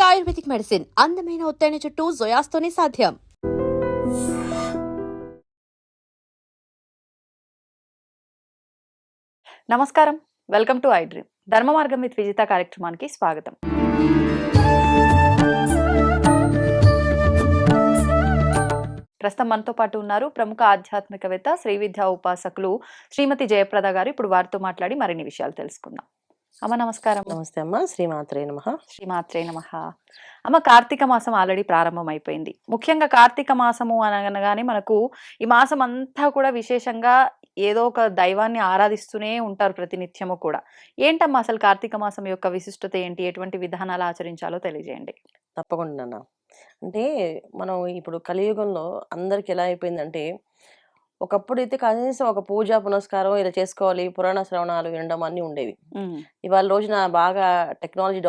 Ayurvedic medicine అందమైన ఒత్తైన చుట్టూ జొయాస్తోనే సాధ్యం. నమస్కారం, వెల్కమ్ టు ఐ డ్రీమ్. ధర్మ మార్గం విత్ విజిత కార్యక్రమానికి స్వాగతం. ప్రస్తుతం మనతో పాటు ఉన్నారు ప్రముఖ ఆధ్యాత్మికవేత్త, శ్రీ విద్యా ఉపాసకులు శ్రీమతి జయప్రద గారు. ఇప్పుడు వారితో మాట్లాడి మరిన్ని విషయాలు తెలుసుకుందాం. అమ్మ నమస్కారం. నమస్తే అమ్మ. శ్రీమాత్రే నమః. శ్రీమాత్రే నమః. అమ్మ, కార్తీక మాసం ఆల్రెడీ ప్రారంభం అయిపోయింది. ముఖ్యంగా కార్తీక మాసము అనగానే మనకు ఈ మాసం అంతా కూడా విశేషంగా ఏదో ఒక దైవాన్ని ఆరాధిస్తూనే ఉంటారు ప్రతినిత్యము కూడా. ఏంటమ్మా అసలు కార్తీక మాసం యొక్క విశిష్టత ఏంటి? ఎటువంటి విధానాలు ఆచరించాలో తెలియజేయండి. తప్పకుండా నాన్న. అంటే మనం ఇప్పుడు కలియుగంలో అందరికి ఎలా అయిపోయిందంటే, ఒకప్పుడైతే కనీసం ఒక పూజ పునస్కారం ఇలా చేసుకోవాలి, పురాణ శ్రవణాలు వినడం అన్నీ ఉండేవి. ఇవాళ రోజున బాగా టెక్నాలజీ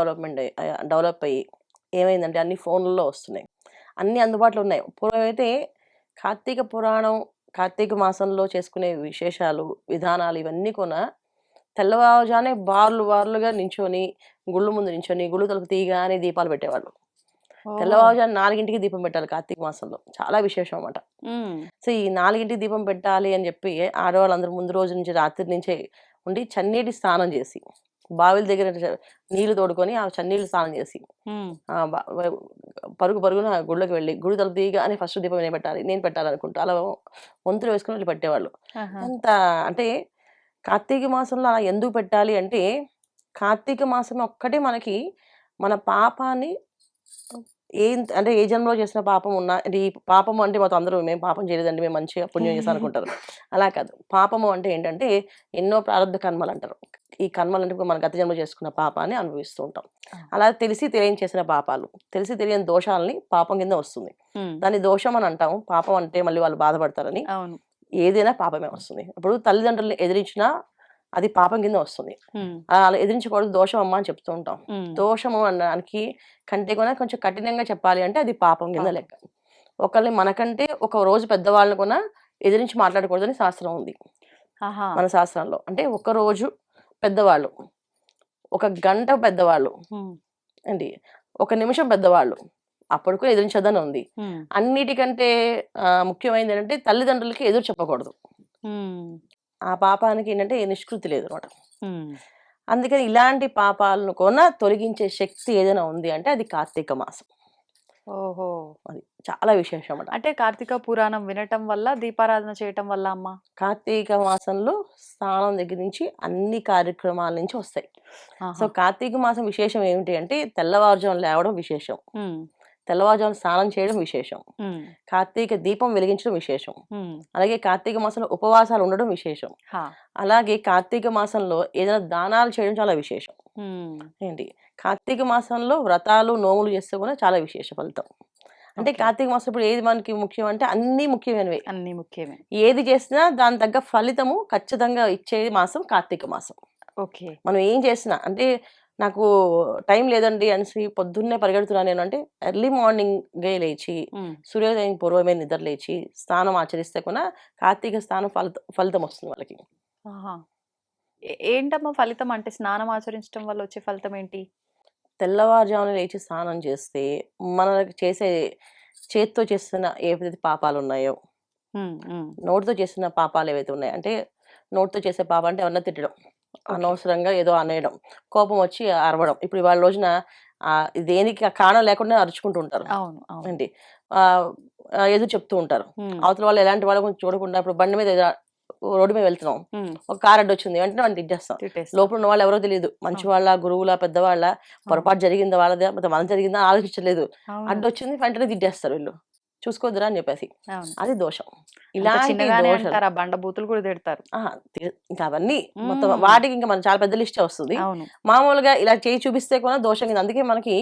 డెవలప్ అయ్యి ఏమైందంటే అన్ని ఫోన్లలో వస్తున్నాయి, అన్ని అందుబాటులో ఉన్నాయి. పూర్వం అయితే కార్తీక పురాణం, కార్తీక మాసంలో చేసుకునే విశేషాలు, విధానాలు ఇవన్నీ కూడా తెల్లవారుజానే బార్లుగా నించొని గుళ్ళు ముందు నించొని గుళ్ళు తలుపు తీయగానే దీపాలు పెట్టేవాళ్ళు. తెల్లవారుజాను 4ంటికి దీపం పెట్టాలి కార్తీక మాసంలో, చాలా విశేషం అన్నమాట. సో ఈ 4ంటికి దీపం పెట్టాలి అని చెప్పి ఆడవాళ్ళందరూ ముందు రోజు నుంచి రాత్రి నుంచే ఉండి చన్నీటి స్నానం చేసి, బావిల దగ్గర నీళ్లు తోడుకొని ఆ చన్నీళ్ళు స్నానం చేసి పరుగున గుళ్ళకి వెళ్ళి గుడి తలుపు తీయగానే ఫస్ట్ దీపం నేను పెట్టాలనుకుంటా అలా వంతులు వేసుకుని వెళ్ళి పెట్టేవాళ్ళు. అంత అంటే కార్తీక మాసంలో అలా ఎందుకు పెట్టాలి అంటే, కార్తీక మాసం ఒక్కటే మనకి మన పాపాన్ని అంటే ఏ జన్మలో చేసిన పాపం ఉన్నా, అంటే ఈ పాపము అంటే మొత్తం అందరూ మేము పాపం చేయలేదండి, మేము మంచిగా పుణ్యం చేస్తాం అనుకుంటారు. అలా కాదు. పాపము అంటే ఏంటంటే ఎన్నో ప్రారంభ కర్మలు అంటారు. ఈ కర్మలు అంటే మన గత జన్మ చేసుకున్న పాపాన్ని అనుభవిస్తూ ఉంటాం. అలా తెలిసి తెలియని చేసిన పాపాలు, తెలిసి తెలియని దోషాలని పాపం కింద వస్తుంది. దాన్ని దోషం అని అంటాము. పాపం అంటే మళ్ళీ వాళ్ళు బాధపడతారని. ఏదైనా పాపమే వస్తుంది. ఇప్పుడు తల్లిదండ్రులను ఎదిరించినా అది పాపం కింద వస్తుంది. అలా ఎదిరించకూడదు, దోషం అమ్మ అని చెప్తూ ఉంటాం. దోషము అనడానికి కంటే కూడా కొంచెం కఠినంగా చెప్పాలి అంటే అది పాపం కింద లెక్క. ఒకళ్ళని మనకంటే ఒక రోజు పెద్దవాళ్ళని కూడా ఎదిరించి మాట్లాడకూడదని శాస్త్రం ఉంది మన శాస్త్రంలో. అంటే ఒక రోజు పెద్దవాళ్ళు, ఒక గంట పెద్దవాళ్ళు అండి, ఒక నిమిషం పెద్దవాళ్ళు, అప్పటికు ఎదిరించదని ఉంది. అన్నిటికంటే ముఖ్యమైనది ఏంటంటే తల్లిదండ్రులకి ఎదురు చెప్పకూడదు. ఆ పాపానికి ఏంటంటే నిష్కృతి లేదు అనమాట. అందుకని ఇలాంటి పాపాలను కూడా తొలగించే శక్తి ఏదైనా ఉంది అంటే అది కార్తీక మాసం. ఓహో, అది చాలా విశేషం అన్నమాట. అంటే కార్తీక పురాణం వినటం వల్ల, దీపారాధన చేయటం వల్ల అమ్మ కార్తీక మాసంలో స్నానం దగ్గర నుంచి అన్ని కార్యక్రమాల నుంచి వస్తాయి. సో కార్తీక మాసం విశేషం ఏమిటి అంటే తెల్లవారుజాము లేవడం విశేషం, తెల్లవారుజాము స్నానం చేయడం విశేషం, కార్తీక దీపం వెలిగించడం విశేషం, అలాగే కార్తీక మాసంలో ఉపవాసాలు ఉండడం విశేషం, అలాగే కార్తీక మాసంలో ఏదైనా దానాలు చేయడం చాలా విశేషం. ఏంటి కార్తీక మాసంలో వ్రతాలు నోములు చేస్తే కూడా చాలా విశేష ఫలితం. అంటే కార్తీక మాసం ఇప్పుడు ఏది మనకి ముఖ్యం అంటే అన్ని ముఖ్యమైనవి, అన్ని ముఖ్యమే. ఏది చేసినా దాని తగ్గ ఫలితము ఖచ్చితంగా ఇచ్చే మాసం కార్తీక మాసం. ఓకే, మనం ఏం చేసినా అంటే నాకు టైం లేదండి అనేసి పొద్దున్నే పరిగెడుతున్నాను నేను అంటే ఎర్లీ మార్నింగే లేచి సూర్యోదయం పూర్వమే నిద్ర లేచి స్నానం ఆచరిస్తే కూడా కార్తీక స్నానం ఫలితం వస్తుంది వాళ్ళకి. ఏంటమ్మా ఫలితం అంటే? స్నానం ఆచరించడం వల్ల వచ్చే ఫలితం ఏంటి? తెల్లవారుజామున లేచి స్నానం చేస్తే మనకి చేతితో చేస్తున్న ఏవైతే పాపాలు ఉన్నాయో, నోటితో చేస్తున్న పాపాలు ఏవైతే ఉన్నాయో, అంటే నోటితో చేసే పాప అంటే ఎవరన్నా తిట్టడం, అనవసరంగా ఏదో అనేయడం, కోపం వచ్చి అరవడం. ఇప్పుడు ఇవాళ రోజున దేనికి కారణం లేకుండా అరుచుకుంటూ ఉంటారు అండి, ఎదురు చెప్తూ ఉంటారు. అవతల వాళ్ళు ఎలాంటి వాళ్ళ గురించి చూడకుండా ఇప్పుడు బండి మీద రోడ్డు మీద వెళ్తున్నాం, ఒక కార్ అడ్డు వచ్చింది వెంటనే మనం తిట్టేస్తాం. లోపల ఉన్న వాళ్ళు ఎవరో తెలియదు, మంచి వాళ్ళ, గురువుల, పెద్దవాళ్ళ, పొరపాటు జరిగిందా వాళ్ళదే మనం జరిగిందా ఆలోచించలేదు, అడ్డు వచ్చింది వెంటనే తిట్టేస్తారు. వీళ్ళు చూసుకోవద్దురా అని చెప్పేసి, అది దోషం. ఇలాంటి బండబూతులు కూడా తిడతారు. ఇంకా అవన్నీ మొత్తం వాటికి ఇంకా మన చాలా పెద్ద లిస్టే వస్తుంది. మామూలుగా ఇలా చేయి చూపిస్తే కూడా దోషం కింద. అందుకే మనకి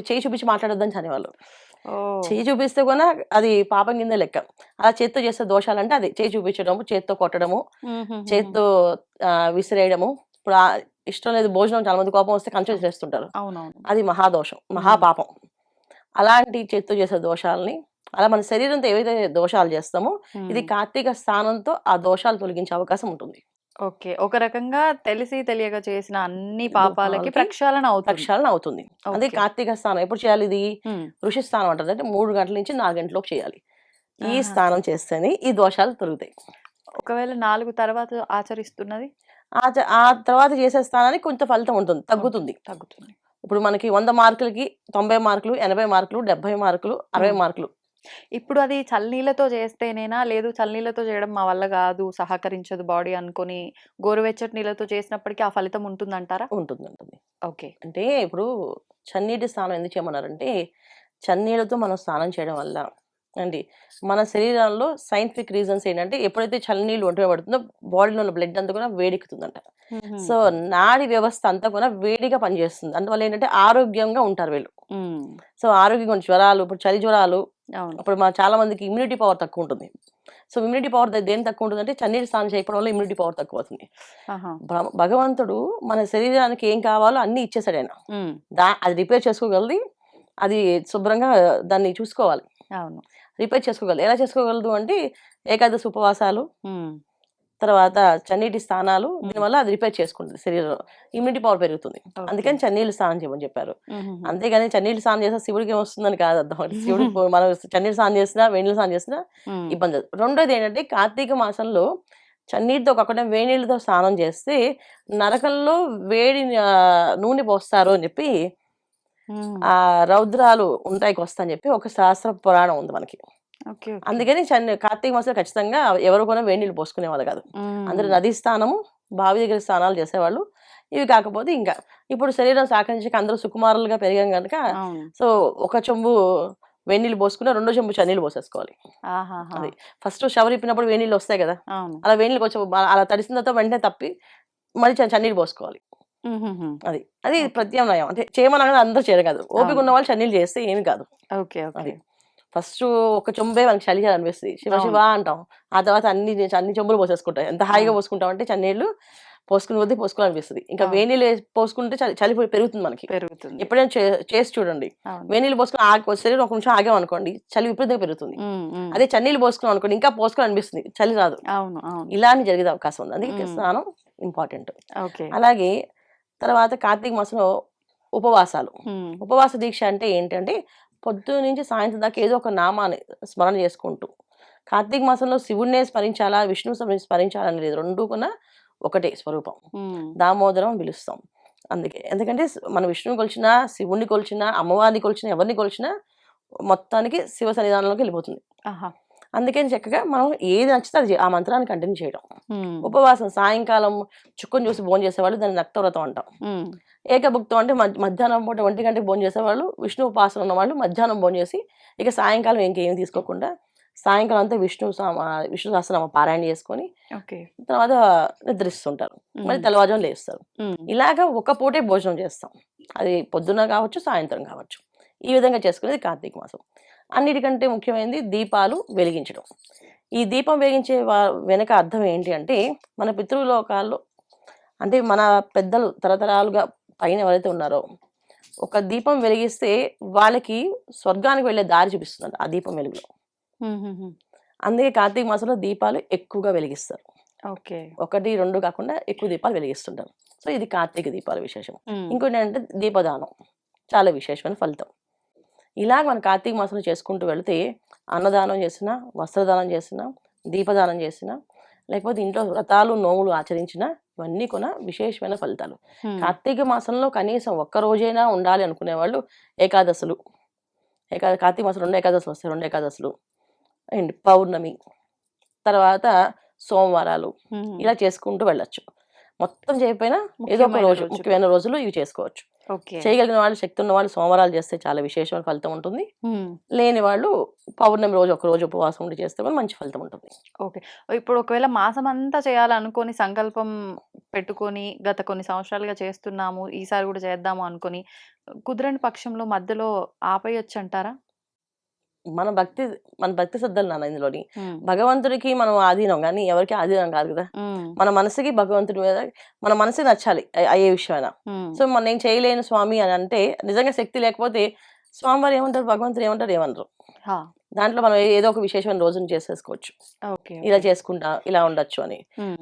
చేయి చూపించి మాట్లాడొద్దని చదివాళ్ళు. చేయి చూపిస్తే కూడా అది పాపం కింద లెక్క. అలా చేత్తో చేస్తే దోషాలు అంటే అది చేయి చూపించడము, చేత్తో కొట్టడము, చేత్తో విసిరేయడము. ఇప్పుడు ఇష్టం లేదు భోజనం, చాలా మంది కోపం వస్తే కంచె చేస్తుంటారు, అది మహాదోషం, మహాపాపం. అలాంటి చేత్తో చేసే దోషాలని, అలా మన శరీరంతో ఏవైతే దోషాలు చేస్తామో ఇది కార్తీక స్నానంతో ఆ దోషాలు తొలగించే అవకాశం ఉంటుంది. ఓకే. ఒక రకంగా తెలిసి తెలియక చేసిన అన్ని పాపాలకి పాపాలకి ప్రక్షాళన అవుతుంది. ప్రక్షాళన అవుతుంది. అదే ఓకే. కార్తీక స్నానం ఎప్పుడు చేయాలి ఇది? హ్మ్. ఋషి స్నానం అంటారు. అంటే 3 గంటల నుంచి 4 గంటలలోపు చేయాలి. ఈ ఆహా! స్నానం చేస్తేనే ఈ దోషాలు తొలుగుతాయి. ఒకవేళ 4 తర్వాత ఆచరిస్తున్నది ఆ తర్వాత చేసే స్నానానికి కొంత ఫలితం ఉంటుంది. తగ్గుతుంది. తగ్గుతుంది. ఇప్పుడు మనకి 100 మార్కులకి 90 మార్కులు, 80 మార్కులు, 70 మార్కులు, 60 హ్మ్. మార్కులు ఇప్పుడు అది చల్లనీళ్ళతో చేస్తేనేనా? లేదు చల్లనీళ్ళతో చేయడం మా వల్ల గాదు, సహకరించదు బాడీ అనుకోని గోరువెచ్చటి నీళ్ళతో చేసినప్పటికి ఆ ఫలితం ఉంటుందంటారా? ఉంటుంది. ఓకే. అంటే ఇప్పుడు చన్నీటి స్నానం ఎందుకు చేయమన్నారంటే, చన్నీళ్ళతో మనం స్నానం చేయడం వల్ల అండి మన శరీరంలో సైంటిఫిక్ రీజన్స్ ఏంటంటే, ఎప్పుడైతే చన్నీళ్ళు ఒంటి మీద పడుతుందో బాడీలో ఉన్న బ్లడ్ అంతా కూడా వేడెక్కుతుందంట. హుహు. సో, నాడీ వ్యవస్థ అంతా కూడా వేడిగా పనిచేస్తుంది. అందువల్ల ఏంటంటే ఆరోగ్యంగా ఉంటారు వీళ్ళు. హ్మ్. సో, ఆరోగ్యంగా జ్వరాలు, ఇప్పుడు చలి జ్వరాలు, అవును. ఇప్పుడు చాలా మందికి ఇమ్యూనిటీ పవర్ తక్కువ ఉంటుంది. సో, ఇమ్యూనిటీ పవర్ దేనికి తక్కువ ఉంటుందంటే చన్నీటి స్నానం చేయకపోవడం వల్ల ఇమ్యూనిటీ పవర్ తక్కువ అవుతుంది. ఆహా! భగవంతుడు మన శరీరానికి ఏం కావాలో అన్నీ ఇచ్చేసాడు ఆయన. హ్మ్. అది రిపేర్ చేసుకోగలది. అది శుభ్రంగా దాన్ని చూసుకోవాలి. అవును. రిపేర్ చేసుకోగలదు. ఎలా చేసుకోగలదు అంటే ఏకాదశి ఉపవాసాలు, హ్మ్. తర్వాత చన్నీటి స్నానాలు హ్మ్. దీనివల్ల అది రిపేర్ చేసుకుంటుంది శరీరంలో. ఇమ్యూనిటీ పవర్ పెరుగుతుంది. ఓకే. అందుకని చన్నీళ్ళు స్నానం చేయమని చెప్పారు. హుహుహు. అంతేగాని చన్నీళ్ళు స్నానం చేస్తే శివుడికి ఏమొస్తుందని కాదు అర్థం. శివుడికి మనం చన్నీళ్ళు స్నానం చేసినా, వేడి నీళ్ళు స్నానం చేసినా హ్మ్. ఇబ్బంది లేదు. రెండోది ఏంటంటే కార్తీక మాసంలో చన్నీటితో కాకుండా వేడి నీళ్ళతో స్నానం చేస్తే నరకంలో వేడి నూనె పోస్తారు అని చెప్పి హ్మ్. రౌద్రాలు ఉంటాయికి వస్తాయని చెప్పి ఒక శాస్త్ర పురాణం ఉంది మనకి. ఓకే. ఓకే. అందుకని కార్తీక మాసంలో ఖచ్చితంగా ఎవరు కూడా వేడి నీళ్ళు పోసుకునేవాళ్ళు కాదు. అందరూ హ్మ్. నదీ స్నానము, బావి దగ్గర స్నానాలు చేసేవాళ్ళు. ఇవి కాకపోతే ఇంకా ఇప్పుడు శరీరం సహకరించక అందరూ సుకుమారులుగా పెరిగాం గనుక అవును. సో, ఒక చెంబు వేడి నీళ్ళు పోసుకున్న రెండో చెంబు చన్నీళ్ళు పోసేసుకోవాలి. ఆహాహా! అది. ఫస్ట్ షవర్ ఇప్పినప్పుడు వేడి నీళ్ళు వస్తాయి కదా! అవును. అలా వేడి నీళ్ళు కొంచెం అలా తడిసిన తర్వాత వెంటనే తప్పి మళ్ళీ చన్నీళ్ళు పోసుకోవాలి. హుహుహు. అది ఓకే. ప్రత్యామ్నాయం. అంటే చేయమనగానే అందరూ చేయరు కాదు. ఓపిక అవును. ఉన్నవాళ్ళు చన్నీళ్ళు చేస్తే ఏమి కాదు. ఓకే. ఓకే. అది. ఫస్టు ఒక చెంబే మనకి చలి అనిపిస్తది. శివ శివ అవును. అంటాం. ఆ తర్వాత అన్ని చెంబులు పోసేసుకుంటాం. ఎంత హాయిగా అవును. పోసుకుంటామంటే చన్నీళ్ళు పోసుకునే కొద్దీ పోసుకోవాలనిపిస్తది. ఇంకా అవును. వేడి నీళ్ళు పోసుకుంటే చలి చలి పెరుగుతుంది మనకి. పెరుగుతుంది. ఎప్పుడైనా చేసి చూడండి. అవును. వేడి నీళ్ళు పోసుకొని శరీరం ఒక నిమిషం ఆగామనుకోండి చలి విపరీతంగా పెరుగుతుంది. హ్మ్. హ్మ్. అదే చన్నీళ్ళు పోసుకున్నాం అనుకోండి ఇంకా పోసుకోవాలనిపిస్తుంది. చలి రాదు. అవును. అవును. ఇలానే జరిగే అవకాశం ఉంది. అందుకే హ్మ్. స్నానం ఇంపార్టెంట్. ఓకే. అలాగే తర్వాత కార్తీక మాసంలో ఉపవాసాలు. హ్మ్. ఉపవాస దీక్ష అంటే ఏంటంటే పొద్దున్న నుంచి సాయంత్రం దాకా ఏదో ఒక నామాన్ని స్మరణ చేసుకుంటూ కార్తీక మాసంలో శివుడినే స్మరించాలా, విష్ణువు స్మరించాలని లేదు. 2 కూడా ఒకటే స్వరూపం. హ్మ్. దామోదరం అని పిలుస్తాం. అందుకే. ఎందుకంటే మనం విష్ణువుని కొలిచినా, శివుడిని కొలిచినా, అమ్మవారిని కొలిచినా, ఎవరిని కొలిచినా మొత్తానికి శివ సన్నిధానంలోకి వెళ్ళిపోతుంది. ఆహా! అందుకని చక్కగా మనం ఏది నచ్చితే అది ఆ మంత్రాన్ని కంటిన్యూ చేయడం. హ్మ్. ఉపవాసం సాయంకాలం చుక్కను చూసి భోంచేసేవాళ్ళు దాన్ని నక్తవ్రతం అంటాం. హ్మ్. ఏకభుక్తం అంటే మధ్యాహ్నం పూట 1 గంటకి భోంచేసేవాళ్ళు, విష్ణు ఉపాసన ఉన్నవాళ్ళు మధ్యాహ్నం భోంచేసి ఇక సాయంకాలం ఇంకేమి తీసుకోకుండా సాయంకాలం అంతా విష్ణు సహస్రనామ పారాయణ చేసుకొని ఓకే. తర్వాత నిద్రిస్తుంటారు. మళ్ళీ హ్మ్. తెల్లవారుజామున లేస్తారు. హ్మ్. ఇలాగ ఒక పూటే భోజనం చేస్తాం. అది పొద్దున్న కావచ్చు, సాయంత్రం కావచ్చు. ఈ విధంగా చేసుకునేది కార్తీక మాసం. అన్నిటికంటే ముఖ్యమైనది దీపాలు వెలిగించడం. ఈ దీపం వెలిగించే వెనక అర్థం ఏంటి అంటే మన పితృలోకాల్లో అంటే మన పెద్దలు తరతరాలుగా పైన ఎవరైతే ఉన్నారో ఒక దీపం వెలిగిస్తే వాళ్ళకి స్వర్గానికి వెళ్ళే దారి చూపిస్తుందంట ఆ దీపం వెలుగులో. హుహుహు. అందుకే కార్తీక మాసంలో దీపాలు ఎక్కువగా వెలిగిస్తారు. ఓకే. 1, 2 కాకుండా ఎక్కువ దీపాలు వెలిగిస్తుంటారు. సో, ఇది కార్తీక దీపాల విశేషం. హ్మ్. ఇంకోటేంటంటే దీపదానం. చాలా విశేషమైన ఫలితం. ఇలాగ మనం కార్తీక మాసంలో చేసుకుంటూ వెళితే అన్నదానం చేసినా, వస్త్రదానం చేసినా, దీపదానం చేసినా, లేకపోతే ఇంట్లో వ్రతాలు, నోములు ఆచరించినా ఇవన్నీ కూడా విశేషమైన ఫలితాలు. హ్మ్. కార్తీక మాసంలో కనీసం ఒక్క రోజైనా ఉండాలి అనుకునేవాళ్ళు ఏకాదశులు. కార్తీక మాసం 2 ఏకాదశులు వస్తాయి. 2 ఏకాదశులు అండ్ పౌర్ణమి, తర్వాత సోమవారాలు హ్మ్. ఇలా చేసుకుంటూ వెళ్ళొచ్చు. మొత్తం చేయకపోయినా ఏదో ఒక ముఖ్యమైన రోజు రోజులు. ముఖ్యమైన రోజులు ఇవి చేసుకోవచ్చు. ఓకే. చేయగలిగిన వాళ్ళు, శక్తి ఉన్న వాళ్ళు సోమవారాలు చేస్తే చాలా విశేషమైన ఫలితం ఉంటుంది. హ్మ్. లేని వాళ్ళు పౌర్ణమి రోజు ఒకరోజు ఉపవాసం ఉండి చేస్తే కూడా మంచి ఫలితం ఉంటుంది. ఓకే. ఇప్పుడు ఒకవేళ మాసమంతా చేయాలనుకోని సంకల్పం పెట్టుకొని గత కొన్ని సంవత్సరాలుగా చేస్తున్నాము. ఈసారి గూడా చేద్దాము అనుకోని కుదరని పక్షంలో మధ్యలో ఆపేయొచ్చంటారా? మన భక్తి శ్రద్ధలు నాన్న ఇందులోని. హ్మ్. భగవంతుడికి మనం ఆధీనం గానీ ఎవరికీ ఆధీనం కాదు కదా! హ్మ్. మన మనసుకి భగవంతుడి మీద మన మనసే నచ్చాలి ఏ విషయమైనా. హ్మ్. సో, నేను చేయలేను స్వామి అని అంటే నిజంగా శక్తి లేకపోతే స్వామివారు ఏమంటారు? భగవంతుడు ఏమంటారు? ఏమనరు. హా! దాంట్లో మనం ఏదో ఒక విశేషమైన రోజును చేసేసుకోవచ్చు. ఓకే. ఇలా చేసుకుంటా ఇలా ఉండొచ్చు అని.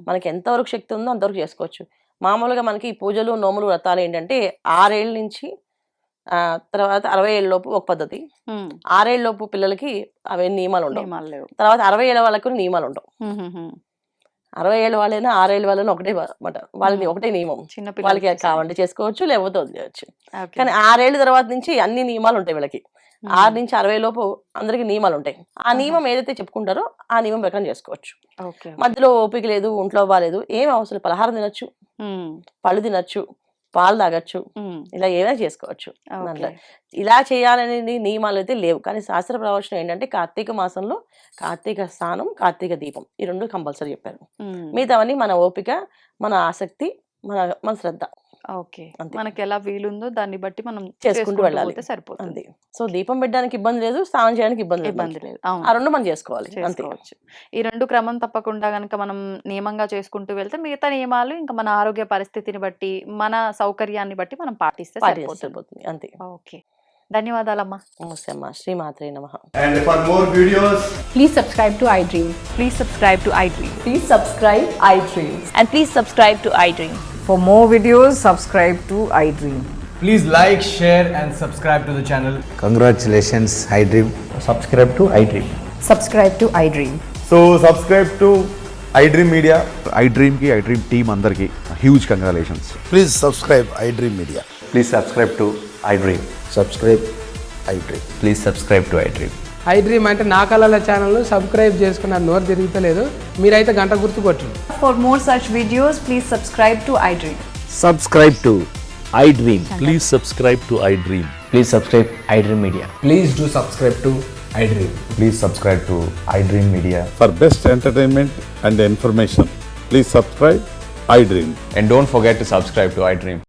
మనకి ఎంతవరకు శక్తి ఉందో అంతవరకు చేసుకోవచ్చు. మామూలుగా మనకి ఈ పూజలు, నోములు, వ్రతాలు ఏంటంటే 6 ఏళ్ల నుంచి తర్వాత 60 ఏళ్ళ లోపు ఒక పద్ధతి. 6 ఏళ్ళ లోపు పిల్లలకి అవేం నియమాలు ఉండవు. నియమాలు లేవు. తర్వాత 60 ఏళ్ళ వాళ్ళకి కూడా నియమాలు ఉండవు. 60 ఏళ్ళ వాళ్ళైనా 6 ఏళ్ళ వాళ్ళైనా ఒకటే మాట. వాళ్ళది ఒకటే నియమం. చిన్న వాళ్ళకి పిల్లలకి కావాలంటే చేసుకోవచ్చు, లేకపోతే వదిలేయచ్చు. ఓకే. కానీ 6 ఏళ్ళ తర్వాత నుంచి అన్ని నియమాలు ఉంటాయి వీళ్ళకి. 6 నుంచి 60 లోపు అందరికి నియమాలు ఉంటాయి. ఆ నియమం ఏదైతే చెప్పుకుంటారో ఆ నియమం ప్రకారం చేసుకోవచ్చు. ఓకే. మధ్యలో ఓపిక లేదు, ఒంట్లో బాలేదు, ఏం అవసరం, పలహారం తినొచ్చు, పళ్ళు తినొచ్చు, పాలు తాగొచ్చు, ఇలా ఏమైనా చేసుకోవచ్చు. దాంట్లో ఇలా చేయాలనే నియమాలు అయితే లేవు. కానీ శాస్త్ర ప్రవచనం ఏంటంటే కార్తీక మాసంలో కార్తీక స్నానం, కార్తీక దీపం ఈ 2 కంపల్సరీ చెప్పారు. మిగతావన్నీ మన ఓపిక, మన ఆసక్తి, మన శ్రద్ధ. ఓకే. అంతే. మనకి ఎలా వీలుందో దాన్ని బట్టి మనం చేసుకుంటూ వెళ్ళాలి. పోతే సరిపోతుంది. అంతే. సో దీపం పెట్టడానికి ఇబ్బంది లేదు, స్నానం చేయడానికి ఇబ్బంది లేదు. ఇబ్బంది లేదు. ఆ అవును, 2 మనం చేసుకోవాలి. అంతే. చేసుకోవచ్చు. ఈ 2 క్రమం తప్పకుండా గనక మనం నియమంగా చేసుకుంటూ వెళ్తే మిగతా నియమాలు ఇంకా మన ఆరోగ్య పరిస్థితిని బట్టి, మన సౌకర్యాన్ని బట్టి మనం పాటిస్తే సరిపోతుంది. సరిపోతుంది. అంతే. ఓకే. ధన్యవాదాలమ్మా. నమస్తే అమ్మా. శ్రీమాత్రే నమః. And for more videos, Please subscribe to iDream. Please subscribe to iDream. Please subscribe iDream. And please subscribe to iDream. For more videos, subscribe to iDream. please like, share, and subscribe to the channel. Congratulations, iDream. subscribe to iDream. Subscribe to iDream. So subscribe to iDream Media. iDream team andarki huge congratulations. Please subscribe iDream Media. Please subscribe to iDream. Subscribe iDream. Please subscribe to iDream. iDream అంటే నా కళల channel subscribe చేసుకున్న నోరు తిరుగుతలేదు, మీరైతే గంట గుర్తు కొట్టండి. For more such videos, please subscribe to iDream. Subscribe to iDream. Please subscribe to iDream. Please subscribe iDream Media. Please do subscribe to iDream. Please subscribe to iDream Media. For best entertainment and information, please subscribe iDream. And don't forget to subscribe to iDream.